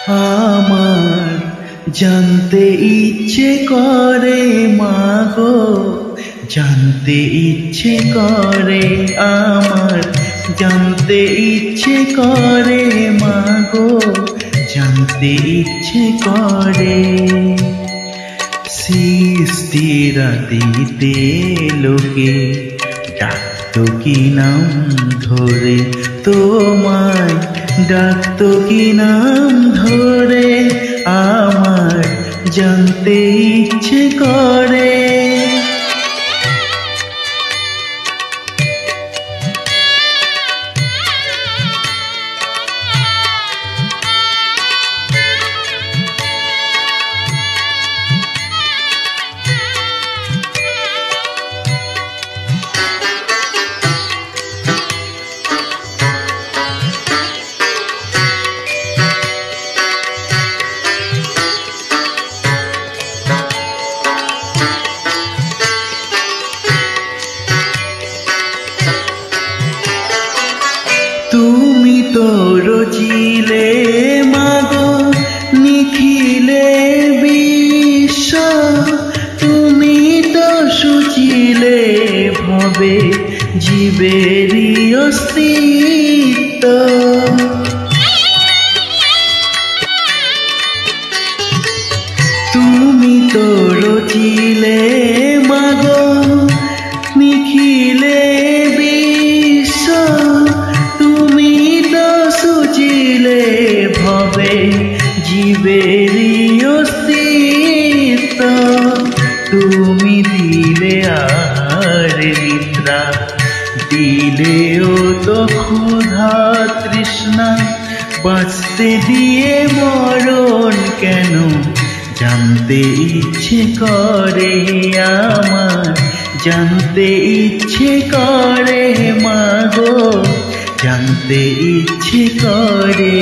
আমার জানতে ইচ্ছে করে মাগো, জানতে ইচ্ছে করে আমার, জানতে ইচ্ছে করে মাগো, জানতে ইচ্ছে করে। সৃষ্টিরাতিতে লোকে ডাকতো কি নাম ধরে, তোমায় ডাকতো কি নাম ধরে, আমার জানতে ইচ্ছে করে। তুমি তো রচিলে মাগো নিখিলে বিশ্ব, তুমি তো সুচিলে ভবে জীবেরই অস্তিত্ব। তুমি তো রচিলে মাগো নিখিলে বিশ্ব, তুমি তো সুচিলে ভবে জীবেরই অস্তিত্ব। তুমি দিলে আর নিদ্রা, দিলেও তো ক্ষুধা তৃষ্ণা, বাঁচতে দিয়ে মরণ কেন জানতে ইচ্ছে করে আমার, জানতে ইচ্ছে করে মাগো, জানতে ইচ্ছে করে।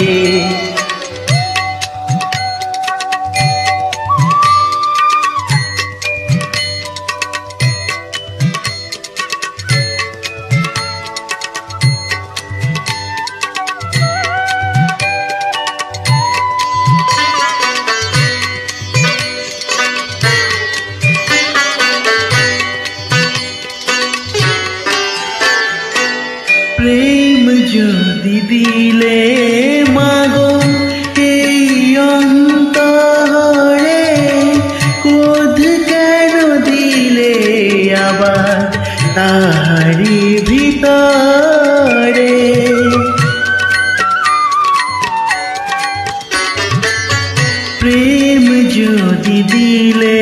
প্রেম যদি দিলে মাগো এই অন্তরে, ক্রোধ কেন দিলে আবার তাহারি ভিতরে। প্রেম যদি দিলে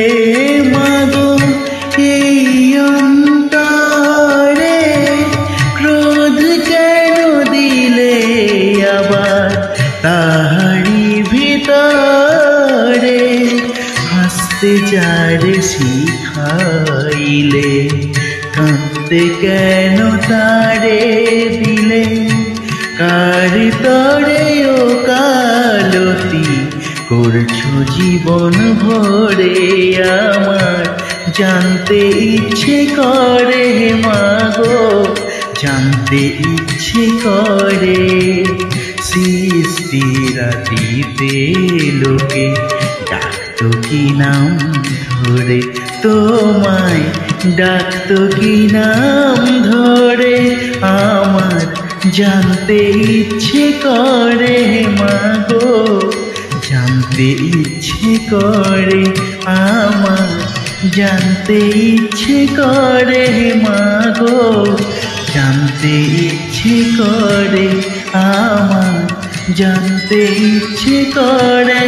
মাগো এই অন্তরে, ক্রোধ কেন দিলে আবার তাহারি ভিতরে। হাসতে যারে শিখাইলে, কাঁদতে কেন তারে দিলে, কার তরে ও কালতি করছো জীবন ভরে আমার, জানতে ইচ্ছে করে মাগো, জানতে ইচ্ছে করে। সৃষ্টিরাতিতে লোকে ডাকতো কি নাম ধরে, তোমায় ডাকতো কি নাম ধরে, আমার জানতে ইচ্ছে করে মাগো, জানতে ইচ্ছে করে আমার, জানতে ইচ্ছে করে মাগো, জানতে ইচ্ছে করে আমার, জানতে ইচ্ছে করে।